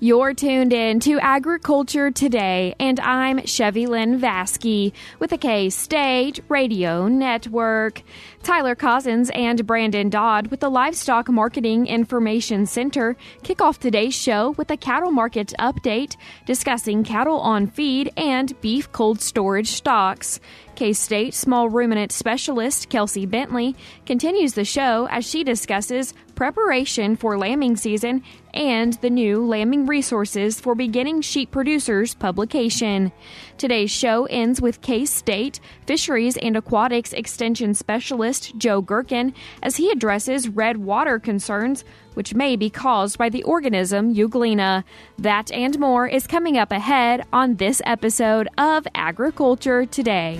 You're tuned in to Agriculture Today, and I'm Chevy Lynn Vasky with the K-State Radio Network. Tyler Cozzens and Brandon Dodd with the Livestock Marketing Information Center kick off today's show with a cattle market update discussing cattle on feed and beef cold storage stocks. K-State small ruminant specialist Kelsey Bentley continues the show as she discusses preparation for lambing season and the new Lambing Resources for Beginning Sheep Producers publication. Today's show ends with K-State Fisheries and Aquatics Extension Specialist Joe Gerken as he addresses red water concerns which may be caused by the organism Euglena. That and more is coming up ahead on this episode of Agriculture Today.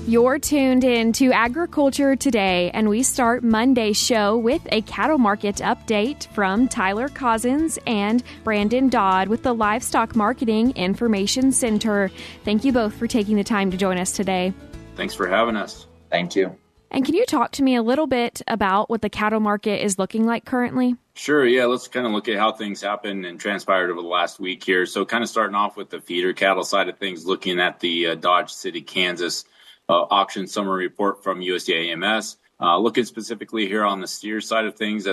You're tuned in to Agriculture Today, and we start Monday's show with a cattle market update from Tyler Cozzens and Brandon Dodd with the Livestock Marketing Information Center. Thank you both for taking the time to join us today. Thanks for having us. Thank you. And can you talk to me a little bit about what the cattle market is looking like currently? Sure, yeah. Let's kind of look at how things happened and transpired over the last week here. So kind of starting off with the feeder cattle side of things, looking at the Dodge City, Kansas auction summary report from USDA AMS. Looking specifically here on the steer side of things,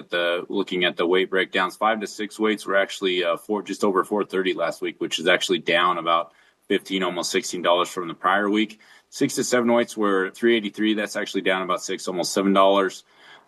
looking at the weight breakdowns, 5 to 6 weights were actually just over 430 last week, which is actually down about $15, almost $16 from the prior week. 6 to 7 weights were 383. That's actually down about $6, almost $7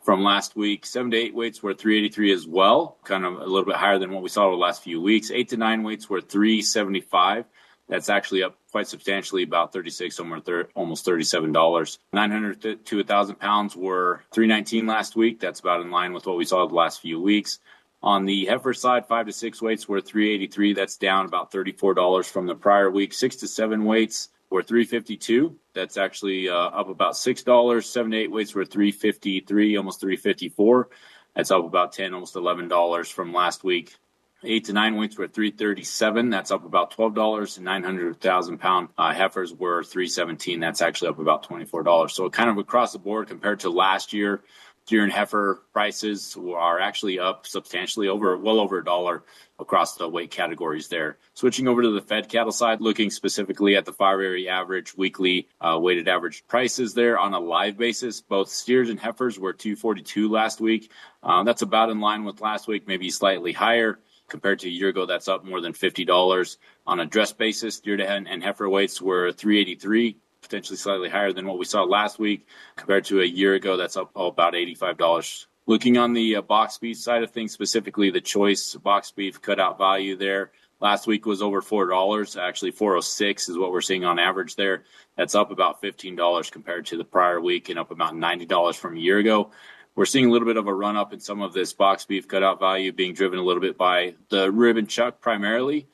from last week. 7 to 8 weights were 383 as well, kind of a little bit higher than what we saw over the last few weeks. 8 to 9 weights were 375. That's actually up quite substantially, about $36, almost $37. 900 to 1,000 pounds were 319 last week. That's about in line with what we saw the last few weeks. On the heifer side, 5 to 6 weights were 383. That's down about $34 from the prior week. 6 to 7 weights were 352. That's actually up about $6. 7 to 8 weights were 353, almost 354. That's up about $10, almost $11 from last week. 8 to 9 weights were 337. That's up about $12. 900,000 pound heifers were 317. That's actually up about $24. So kind of across the board compared to last year, deer and heifer prices are actually up substantially, well over $1 across the weight categories there. Switching over to the fed cattle side, looking specifically at the 5-area average weekly weighted average prices there on a live basis. Both steers and heifers were 242 last week. That's about in line with last week, maybe slightly higher. Compared to a year ago, that's up more than $50. On a dress basis, steer and heifer weights were 383, potentially slightly higher than what we saw last week. Compared to a year ago, that's up about $85. Looking on the box beef side of things, specifically the choice box beef cutout value there, last week was over $4. Actually, $4.06 is what we're seeing on average there. That's up about $15 compared to the prior week and up about $90 from a year ago. We're seeing a little bit of a run-up in some of this box beef cutout value being driven a little bit by the rib and chuck primarily.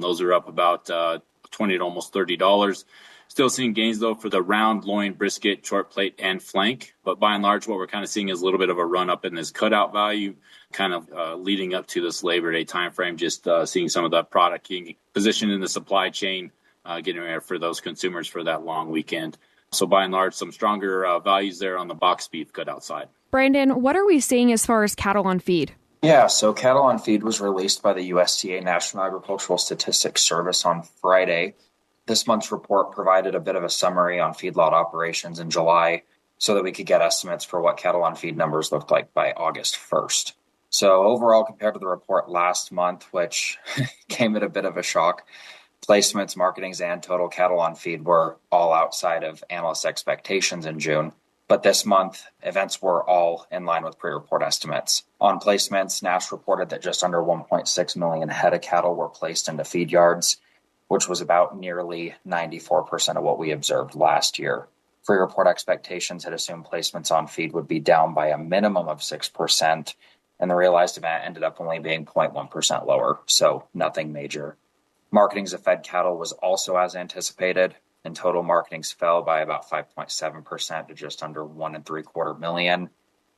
Those are up about $20 to almost $30. Still seeing gains, though, for the round, loin, brisket, short plate, and flank. But by and large, what we're kind of seeing is a little bit of a run-up in this cutout value, kind of leading up to this Labor Day timeframe, just seeing some of that product being positioned in the supply chain, getting ready for those consumers for that long weekend. So by and large, some stronger values there on the box beef cutout side. Brandon, what are we seeing as far as cattle on feed? Yeah, so cattle on feed was released by the USDA National Agricultural Statistics Service on Friday. This month's report provided a bit of a summary on feedlot operations in July so that we could get estimates for what cattle on feed numbers looked like by August 1st. So overall, compared to the report last month, which came at a bit of a shock, placements, marketings, and total cattle on feed were all outside of analyst expectations in June. But this month, events were all in line with pre-report estimates. On placements, NASS reported that just under 1.6 million head of cattle were placed into feed yards, which was about nearly 94% of what we observed last year. Pre-report expectations had assumed placements on feed would be down by a minimum of 6%, and the realized event ended up only being 0.1% lower, so nothing major. Marketings of fed cattle was also as anticipated. In total, marketings fell by about 5.7% to just under $1.75 million.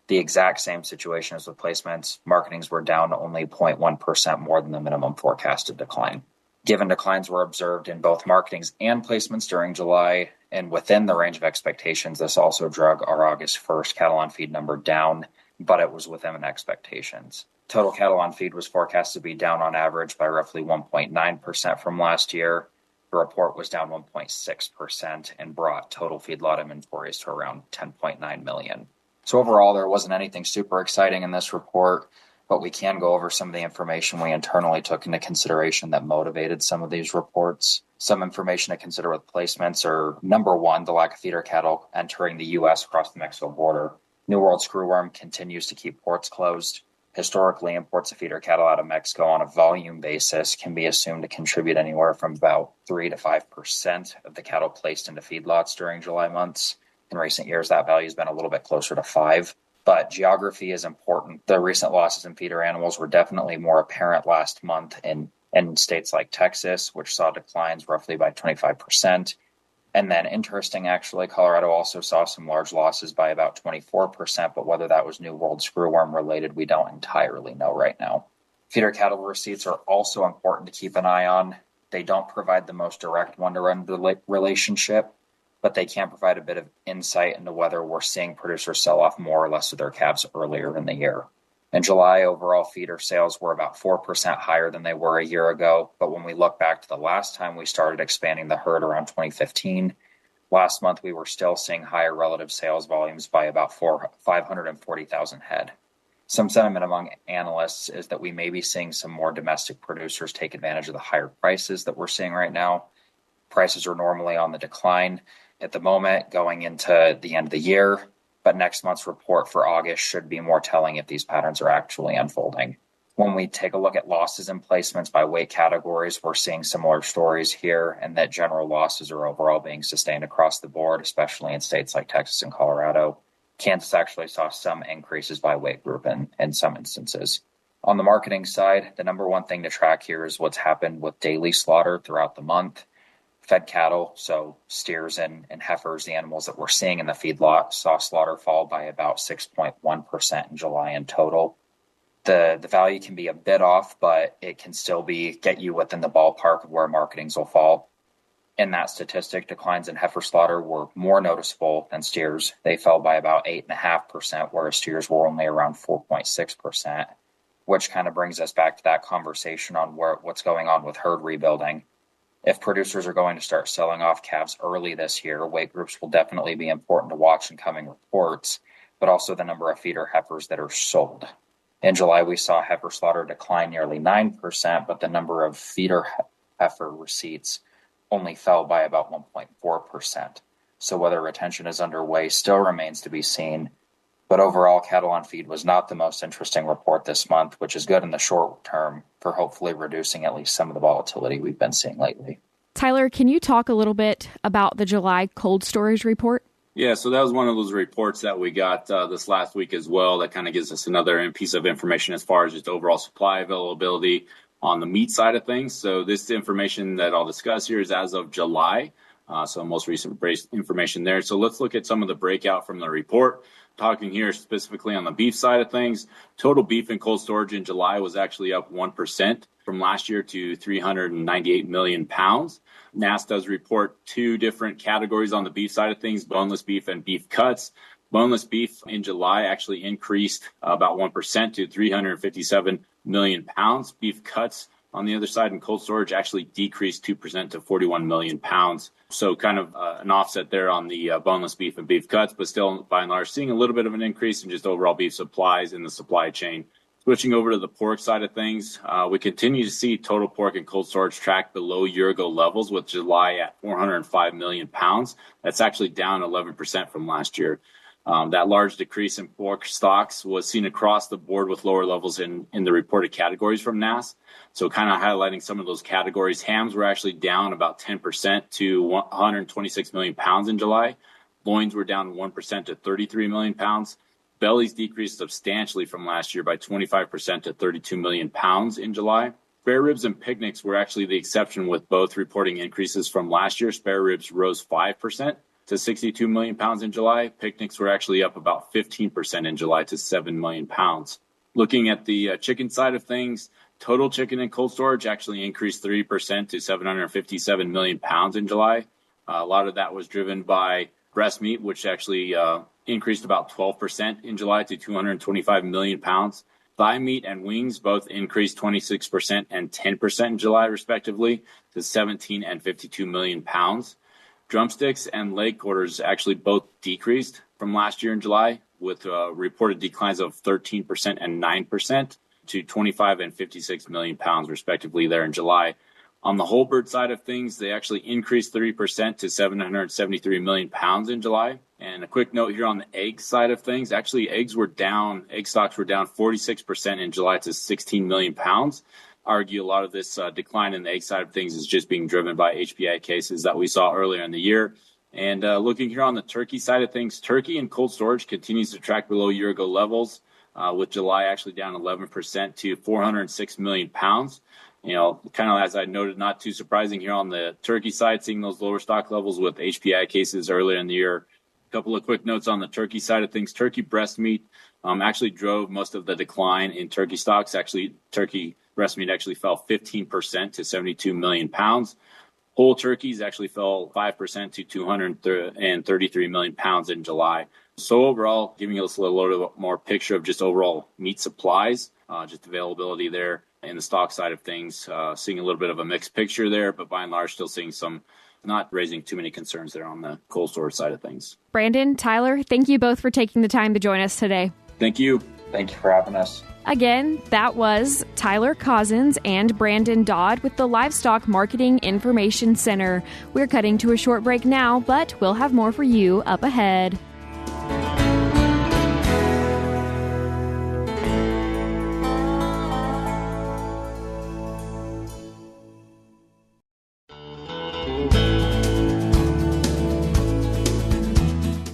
The exact same situation as with placements. Marketings were down only 0.1% more than the minimum forecasted decline. Given declines were observed in both marketings and placements during July and within the range of expectations, this also drug our August 1st cattle on feed number down, but it was within expectations. Total cattle on feed was forecast to be down on average by roughly 1.9% from last year. The report was down 1.6% and brought total feedlot inventories to around 10.9 million. So overall, there wasn't anything super exciting in this report, but we can go over some of the information we internally took into consideration that motivated some of these reports. Some information to consider with placements are, number one, the lack of feeder cattle entering the U.S. across the Mexico border. New World screwworm continues to keep ports closed. Historically, imports of feeder cattle out of Mexico on a volume basis can be assumed to contribute anywhere from about 3 to 5% of the cattle placed into feedlots during July months. In recent years, that value has been a little bit closer to 5%. But geography is important. The recent losses in feeder animals were definitely more apparent last month in states like Texas, which saw declines roughly by 25%. And then interesting, actually, Colorado also saw some large losses by about 24%, but whether that was New World screwworm related, we don't entirely know right now. Feeder cattle receipts are also important to keep an eye on. They don't provide the most direct one-to-one relationship, but they can provide a bit of insight into whether we're seeing producers sell off more or less of their calves earlier in the year. In July, overall feeder sales were about 4% higher than they were a year ago, but when we look back to the last time we started expanding the herd around 2015, last month we were still seeing higher relative sales volumes by about 540,000 head. Some sentiment among analysts is that we may be seeing some more domestic producers take advantage of the higher prices that we're seeing right now. Prices are normally on the decline at the moment going into the end of the year, but next month's report for August should be more telling if these patterns are actually unfolding. When we take a look at losses and placements by weight categories, we're seeing similar stories here, and that general losses are overall being sustained across the board, especially in states like Texas and Colorado. Kansas actually saw some increases by weight group in some instances. On the marketing side, the number one thing to track here is what's happened with daily slaughter throughout the month. Fed cattle, so steers and heifers, the animals that we're seeing in the feedlot, saw slaughter fall by about 6.1% in July in total. The value can be a bit off, but it can still get you within the ballpark of where marketings will fall. In that statistic, declines in heifer slaughter were more noticeable than steers. They fell by about 8.5%, whereas steers were only around 4.6%, which kind of brings us back to that conversation on what's going on with herd rebuilding. If producers are going to start selling off calves early this year, weight groups will definitely be important to watch in coming reports, but also the number of feeder heifers that are sold. In July, we saw heifer slaughter decline nearly 9%, but the number of feeder heifer receipts only fell by about 1.4%. So whether retention is underway still remains to be seen. But overall, cattle on feed was not the most interesting report this month, which is good in the short term for hopefully reducing at least some of the volatility we've been seeing lately. Tyler, can you talk a little bit about the July cold storage report? Yeah, so that was one of those reports that we got this last week as well that kind of gives us another piece of information as far as just overall supply availability on the meat side of things. So this information that I'll discuss here is as of July, so most recent information there. So let's look at some of the breakout from the report. Talking here specifically on the beef side of things, total beef in cold storage in July was actually up 1% from last year to 398 million pounds. NASS does report two different categories on the beef side of things, boneless beef and beef cuts. Boneless beef in July actually increased about 1% to 357 million pounds. Beef cuts on the other side in cold storage actually decreased 2% to 41 million pounds. So kind of an offset there on the boneless beef and beef cuts, but still by and large seeing a little bit of an increase in just overall beef supplies in the supply chain. Switching over to the pork side of things, we continue to see total pork and cold storage track below year-ago levels with July at 405 million pounds. That's actually down 11% from last year. That large decrease in pork stocks was seen across the board with lower levels in the reported categories from NASS. So kind of highlighting some of those categories, hams were actually down about 10% to 126 million pounds in July. Loins were down 1% to 33 million pounds. Bellies decreased substantially from last year by 25% to 32 million pounds in July. Spare ribs and picnics were actually the exception, with both reporting increases from last year. Spare ribs rose 5% to 62 million pounds in July. Picnics were actually up about 15% in July to 7 million pounds. Looking at the chicken side of things, Total chicken and cold storage actually increased 3% to 757 million pounds in July. A lot of that was driven by breast meat, which actually increased about 12% in July to 225 million pounds. Thigh meat and wings both increased 26% and 10% in July, respectively, to 17 and 52 million pounds. Drumsticks and leg quarters actually both decreased from last year in July, with reported declines of 13% and 9% to 25 and 56 million pounds, respectively, there in July. On the whole bird side of things, they actually increased 3% to 773 million pounds in July. And a quick note here on the egg side of things, actually egg stocks were down 46% in July to 16 million pounds. I argue a lot of this decline in the egg side of things is just being driven by HPI cases that we saw earlier in the year. And looking here on the turkey side of things, turkey and cold storage continues to track below year-ago levels, with July actually down 11% to 406 million pounds. Kind of as I noted, not too surprising here on the turkey side, seeing those lower stock levels with HPI cases earlier in the year. A couple of quick notes on the turkey side of things. Turkey breast meat actually drove most of the decline in turkey stocks. Actually, turkey breast meat actually fell 15% to 72 million pounds. Whole turkeys actually fell 5% to 233 million pounds in July. So overall, giving us a little bit more picture of just overall meat supplies, just availability there. In the stock side of things, seeing a little bit of a mixed picture there, but by and large, still seeing some, not raising too many concerns there on the cold storage side of things. Brandon, Tyler, thank you both for taking the time to join us today. Thank you. Thank you for having us. Again, that was Tyler Cozzens and Brandon Dodd with the Livestock Marketing Information Center. We're cutting to a short break now, but we'll have more for you up ahead.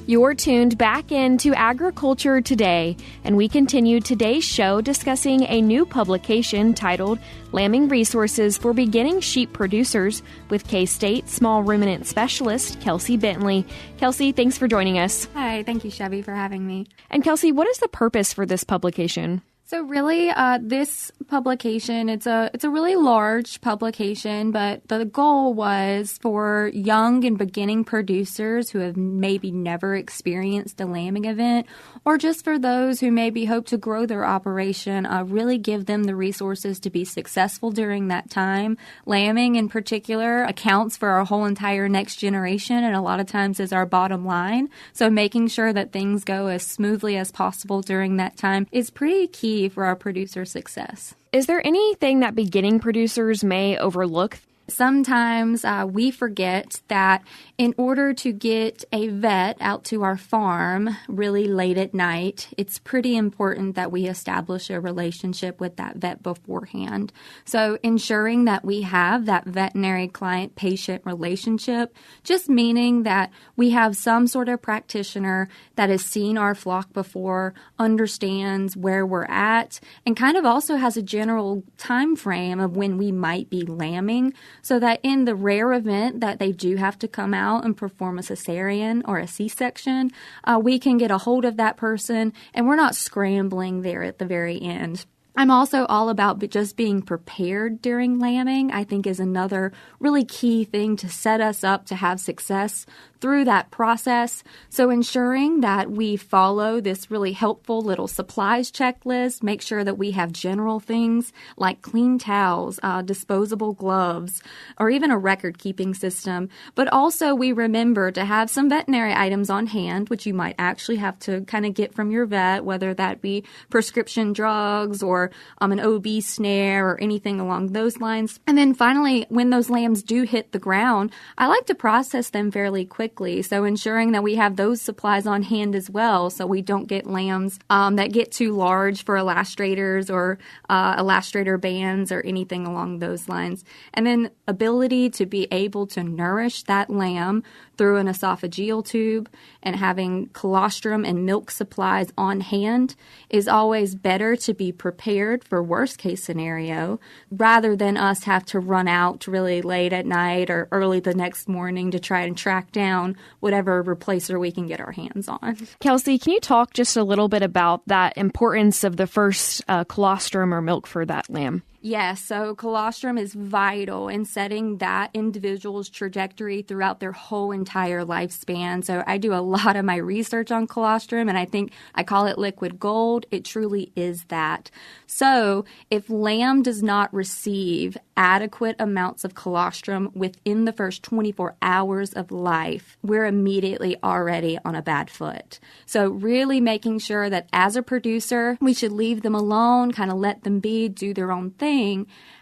You're tuned back into Agriculture Today, and we continue today's show discussing a new publication titled Lambing Resources for Beginning Sheep Producers with K-State Small Ruminant Specialist Kelsey Bentley. Kelsey, thanks for joining us. Hi, thank you, Shelby, for having me. And Kelsey, what is the purpose for this publication? So really, this publication, it's a really large publication, but the goal was for young and beginning producers who have maybe never experienced a lambing event, or just for those who maybe hope to grow their operation, really give them the resources to be successful during that time. Lambing in particular accounts for our whole entire next generation, and a lot of times is our bottom line. So making sure that things go as smoothly as possible during that time is pretty key for our producer success. Is there anything that beginning producers may overlook? Sometimes we forget that in order to get a vet out to our farm really late at night, it's pretty important that we establish a relationship with that vet beforehand. So ensuring that we have that veterinary client-patient relationship, just meaning that we have some sort of practitioner that has seen our flock before, understands where we're at, and kind of also has a general time frame of when we might be lambing, so that in the rare event that they do have to come out and perform a cesarean or a C-section, we can get a hold of that person and we're not scrambling there at the very end. I'm also all about just being prepared during lambing, I think is another really key thing to set us up to have success through that process. So ensuring that we follow this really helpful little supplies checklist, make sure that we have general things like clean towels, disposable gloves, or even a record-keeping system. But also we remember to have some veterinary items on hand, which you might actually have to kind of get from your vet, whether that be prescription drugs or an OB snare or anything along those lines. And then finally, when those lambs do hit the ground, I like to process them fairly quickly. So ensuring that we have those supplies on hand as well, so we don't get lambs that get too large for elastrators or elastrator bands or anything along those lines. And then ability to be able to nourish that lamb through an esophageal tube and having colostrum and milk supplies on hand is always better to be prepared for worst case scenario rather than us have to run out really late at night or early the next morning to try and track down whatever replacer we can get our hands on. Kelsey, can you talk just a little bit about that importance of the first colostrum or milk for that lamb? Yes, so colostrum is vital in setting that individual's trajectory throughout their whole entire lifespan. So I do a lot of my research on colostrum, and I think I call it liquid gold. It truly is that. So if lamb does not receive adequate amounts of colostrum within the first 24 hours of life, we're immediately already on a bad foot. So really making sure that as a producer, we should leave them alone, kind of let them be, do their own thing.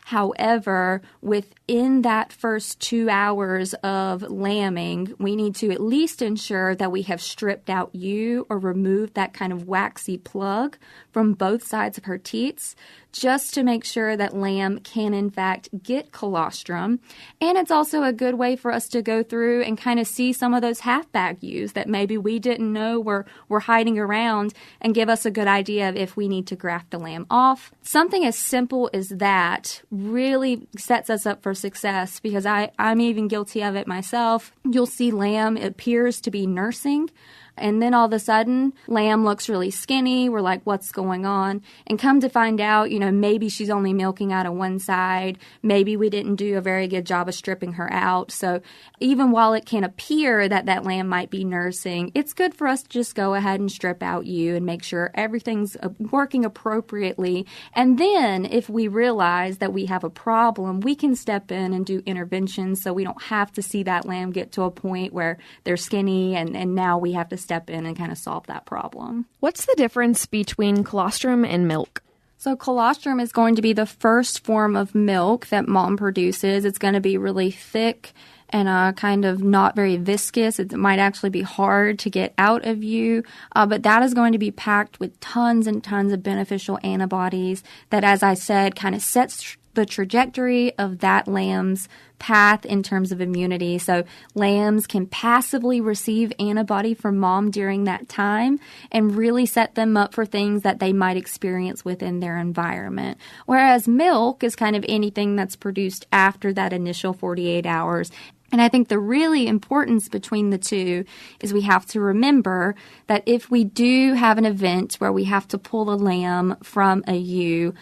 However, within that first 2 hours of lambing, we need to at least ensure that we have stripped out ewe or removed that kind of waxy plug from both sides of her teats, just to make sure that lamb can in fact get colostrum. And it's also a good way for us to go through and kind of see some of those half-bag ewes that maybe we didn't know were hiding around, and give us a good idea of if we need to graft the lamb off. Something as simple as that really sets us up for success, because I'm even guilty of it myself. You'll see lamb appears to be nursing, and then all of a sudden, lamb looks really skinny. We're like, what's going on? And come to find out, maybe she's only milking out of one side. Maybe we didn't do a very good job of stripping her out. So even while it can appear that lamb might be nursing, it's good for us to just go ahead and strip out ewe and make sure everything's working appropriately. And then if we realize that we have a problem, we can step in and do interventions, so we don't have to see that lamb get to a point where they're skinny and now we have to step in and kind of solve that problem. What's the difference between colostrum and milk? So colostrum is going to be the first form of milk that mom produces. It's going to be really thick and kind of not very viscous. It might actually be hard to get out of you, but that is going to be packed with tons and tons of beneficial antibodies that, as I said, kind of sets the trajectory of that lamb's path in terms of immunity. So lambs can passively receive antibody from mom during that time and really set them up for things that they might experience within their environment. Whereas milk is kind of anything that's produced after that initial 48 hours. And I think the really importance between the two is we have to remember that if we do have an event where we have to pull a lamb from a ewe,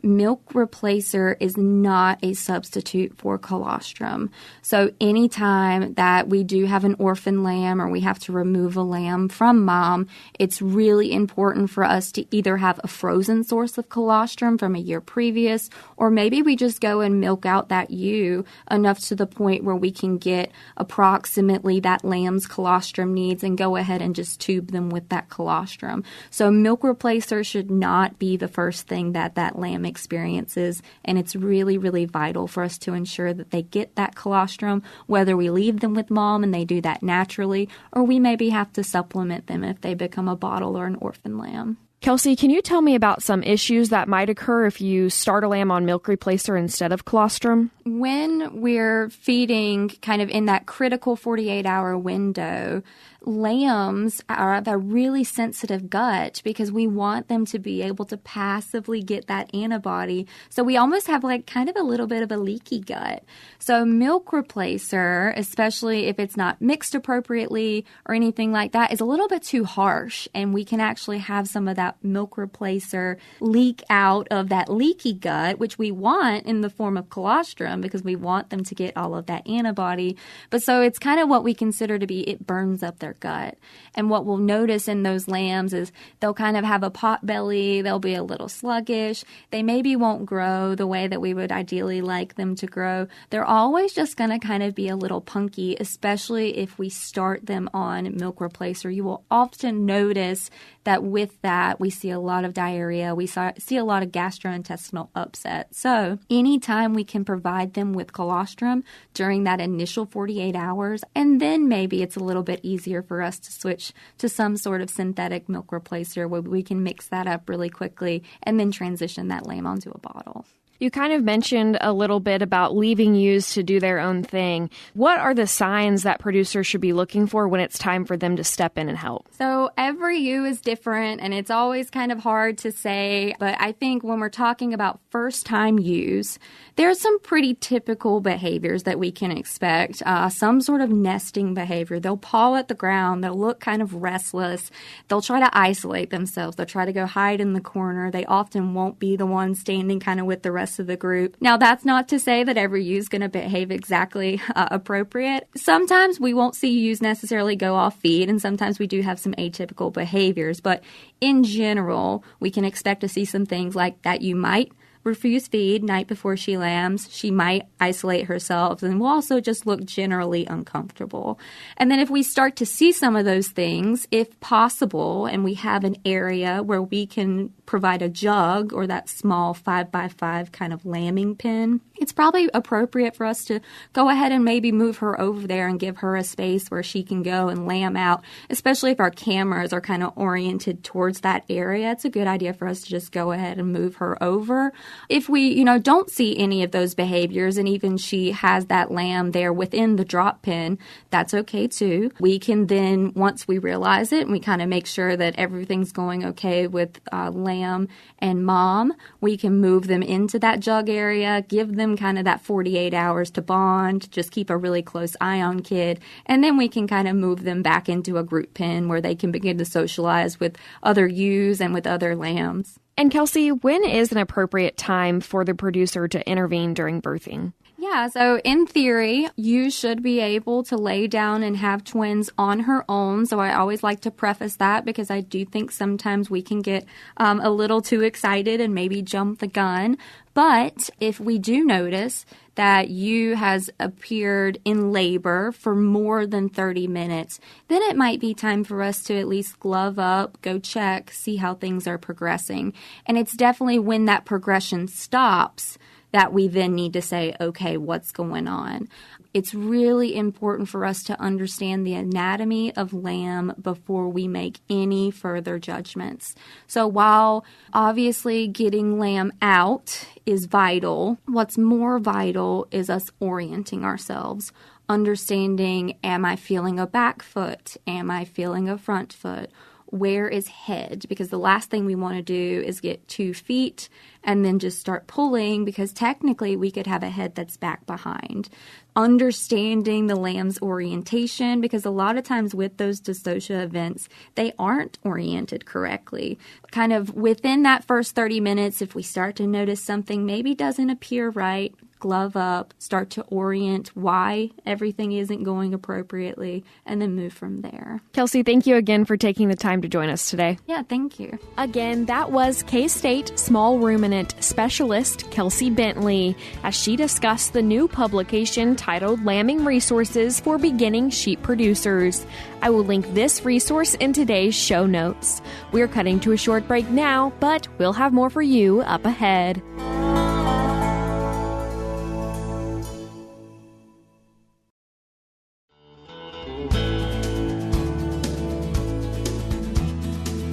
milk replacer is not a substitute for colostrum. So anytime that we do have an orphan lamb or we have to remove a lamb from mom, it's really important for us to either have a frozen source of colostrum from a year previous, or maybe we just go and milk out that ewe enough to the point where we can get approximately that lamb's colostrum needs and go ahead and just tube them with that colostrum. So milk replacer should not be the first thing that lamb experiences, and it's really, really vital for us to ensure that they get that colostrum, whether we leave them with mom and they do that naturally, or we maybe have to supplement them if they become a bottle or an orphan lamb. Kelsey, can you tell me about some issues that might occur if you start a lamb on milk replacer instead of colostrum? When we're feeding kind of in that critical 48-hour window, lambs have a really sensitive gut because we want them to be able to passively get that antibody. So we almost have like kind of a little bit of a leaky gut. So milk replacer, especially if it's not mixed appropriately or anything like that, is a little bit too harsh, and we can actually have some of that milk replacer leak out of that leaky gut, which we want in the form of colostrum because we want them to get all of that antibody. But so it's kind of what we consider to be, it burns up their gut. And what we'll notice in those lambs is they'll kind of have a pot belly, they'll be a little sluggish, they maybe won't grow the way that we would ideally like them to grow. They're always just going to kind of be a little punky, especially if we start them on milk replacer. You will often notice that with that, we see a lot of diarrhea, we see a lot of gastrointestinal upset. So anytime we can provide them with colostrum during that initial 48 hours, and then maybe it's a little bit easier for us to switch to some sort of synthetic milk replacer where we can mix that up really quickly and then transition that lamb onto a bottle. You kind of mentioned a little bit about leaving ewes to do their own thing. What are the signs that producers should be looking for when it's time for them to step in and help? So every ewe is different, and it's always kind of hard to say, but I think when we're talking about first-time ewes, there's some pretty typical behaviors that we can expect. Some sort of nesting behavior. They'll paw at the ground. They'll look kind of restless. They'll try to isolate themselves. They'll try to go hide in the corner. They often won't be the one standing kind of with the rest rest of the group. Now, that's not to say that every ewe is going to behave exactly appropriate. Sometimes we won't see ewes necessarily go off feed, and sometimes we do have some atypical behaviors. But in general, we can expect to see some things like that ewe might refuse feed night before she lambs. She might isolate herself and will also just look generally uncomfortable. And then if we start to see some of those things, if possible, and we have an area where we can provide a jug or that small 5x5 kind of lambing pen, it's probably appropriate for us to go ahead and maybe move her over there and give her a space where she can go and lamb out, especially if our cameras are kind of oriented towards that area. It's a good idea for us to just go ahead and move her over. If we, don't see any of those behaviors and even she has that lamb there within the drop pen, that's okay too. We can then, once we realize it and we kind of make sure that everything's going okay with lamb and mom, we can move them into that jug area, give them kind of that 48 hours to bond, just keep a really close eye on kid, and then we can kind of move them back into a group pen where they can begin to socialize with other ewes and with other lambs. And Kelsey, when is an appropriate time for the producer to intervene during birthing? Yeah, so in theory, you should be able to lay down and have twins on her own. So I always like to preface that because I do think sometimes we can get a little too excited and maybe jump the gun. But if we do notice that ewe has appeared in labor for more than 30 minutes, then it might be time for us to at least glove up, go check, see how things are progressing. And it's definitely when that progression stops that we then need to say, okay, what's going on? It's really important for us to understand the anatomy of lamb before we make any further judgments. So while obviously getting lamb out is vital, what's more vital is us orienting ourselves, understanding, am I feeling a back foot? Am I feeling a front foot? Where is head? Because the last thing we want to do is get 2 feet and then just start pulling, because technically we could have a head that's back behind. Understanding the lamb's orientation, because a lot of times with those dystocia events, they aren't oriented correctly. Kind of within that first 30 minutes, if we start to notice something maybe doesn't appear right, glove up, start to orient why everything isn't going appropriately, and then move from there. Kelsey, thank you again for taking the time to join us today. Yeah, thank you. Again, that was K-State Small Ruminant Specialist Kelsey Bentley as she discussed the new publication titled Lambing Resources for Beginning Sheep Producers. I will link this resource in today's show notes. We're cutting to a short break now, but we'll have more for you up ahead.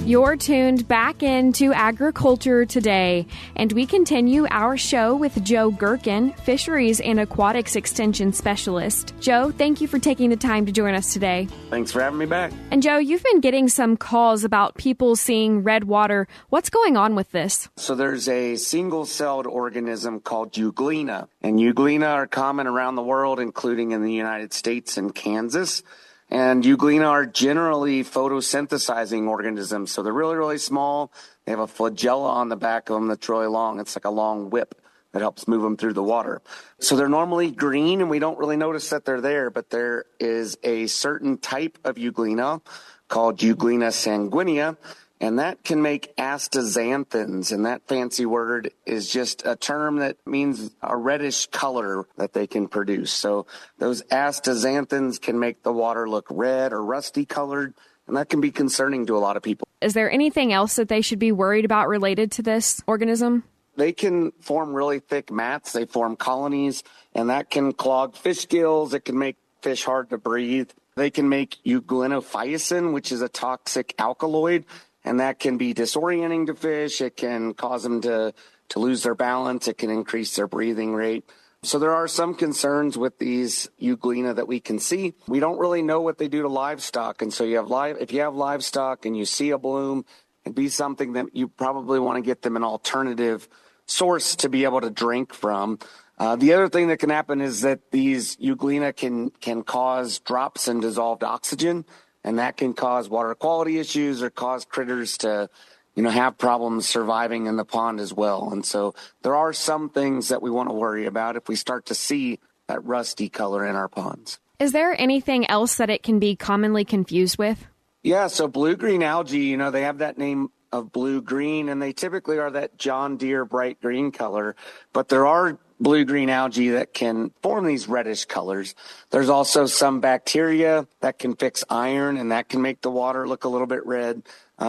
You're tuned back into Agriculture Today, and we continue our show with Joe Gerken, Fisheries and Aquatics Extension Specialist. Joe, thank you for taking the time to join us today. Thanks for having me back. And Joe, you've been getting some calls about people seeing red water. What's going on with this? So there's a single-celled organism called Euglena, and Euglena are common around the world, including in the United States and Kansas. And Euglena are generally photosynthesizing organisms. So they're really, really small. They have a flagella on the back of them that's really long. It's like a long whip that helps move them through the water. So they're normally green, and we don't really notice that they're there. But there is a certain type of Euglena called Euglena sanguinea, and that can make astaxanthins. And that fancy word is just a term that means a reddish color that they can produce. So those astaxanthins can make the water look red or rusty colored, and that can be concerning to a lot of people. Is there anything else that they should be worried about related to this organism? They can form really thick mats. They form colonies, and that can clog fish gills. It can make fish hard to breathe. They can make euglenophycin, which is a toxic alkaloid, and that can be disorienting to fish. It can cause them to lose their balance. It can increase their breathing rate. So there are some concerns with these Euglena that we can see. We don't really know what they do to livestock. And so if you have livestock and you see a bloom, it'd be something that you probably want to get them an alternative source to be able to drink from. The other thing that can happen is that these Euglena can cause drops in dissolved oxygen, and that can cause water quality issues or cause critters to have problems surviving in the pond as well. And so there are some things that we want to worry about if we start to see that rusty color in our ponds. Is there anything else that it can be commonly confused with? Yeah, so blue-green algae, they have that name of blue-green, and they typically are that John Deere bright green color. But there are blue-green algae that can form these reddish colors. There's also some bacteria that can fix iron, and that can make the water look a little bit red.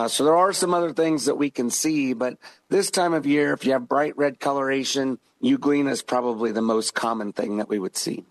So there are some other things that we can see, but this time of year, if you have bright red coloration, Euglena is probably the most common thing that we would see.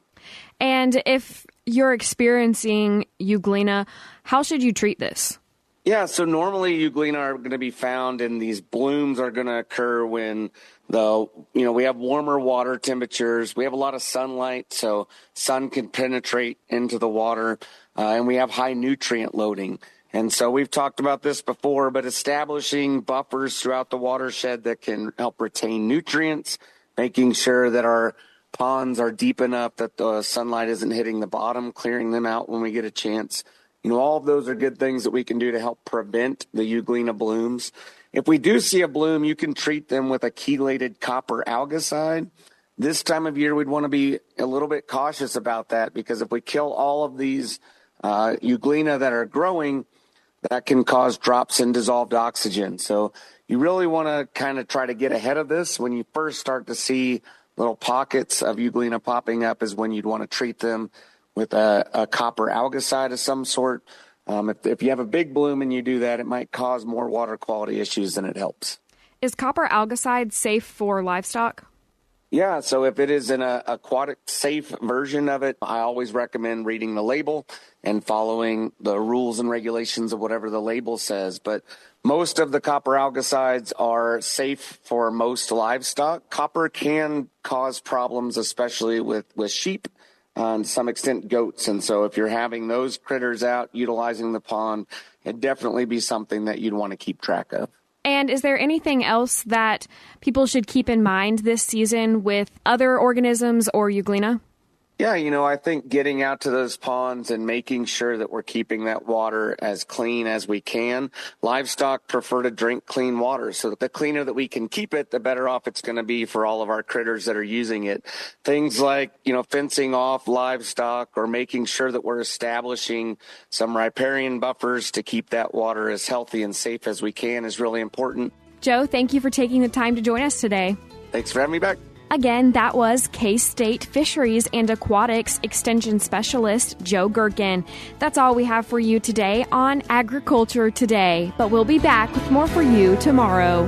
And if you're experiencing Euglena, how should you treat this? Yeah, so normally Euglena are going to be found, and these blooms are going to occur when we have warmer water temperatures. We have a lot of sunlight, so sun can penetrate into the water, and we have high nutrient loading. And so we've talked about this before, but establishing buffers throughout the watershed that can help retain nutrients, making sure that our ponds are deep enough that the sunlight isn't hitting the bottom, clearing them out when we get a chance. All of those are good things that we can do to help prevent the Euglena blooms. If we do see a bloom, you can treat them with a chelated copper algicide. This time of year, we'd want to be a little bit cautious about that, because if we kill all of these Euglena that are growing, that can cause drops in dissolved oxygen. So you really want to kind of try to get ahead of this. When you first start to see little pockets of Euglena popping up is when you'd want to treat them with a copper algicide of some sort. If you have a big bloom and you do that, it might cause more water quality issues than it helps. Is copper algicide safe for livestock? Yeah, so if it is an aquatic safe version of it, I always recommend reading the label and following the rules and regulations of whatever the label says. But most of the copper algicides are safe for most livestock. Copper can cause problems, especially with sheep, and to some extent goats. And so if you're having those critters out utilizing the pond, it'd definitely be something that you'd want to keep track of. And is there anything else that people should keep in mind this season with other organisms or Euglena? Yeah, I think getting out to those ponds and making sure that we're keeping that water as clean as we can. Livestock prefer to drink clean water, so the cleaner that we can keep it, the better off it's going to be for all of our critters that are using it. Things like, fencing off livestock or making sure that we're establishing some riparian buffers to keep that water as healthy and safe as we can is really important. Joe, thank you for taking the time to join us today. Thanks for having me back. Again, that was K-State Fisheries and Aquatics Extension Specialist Joe Gerken. That's all we have for you today on Agriculture Today, but we'll be back with more for you tomorrow.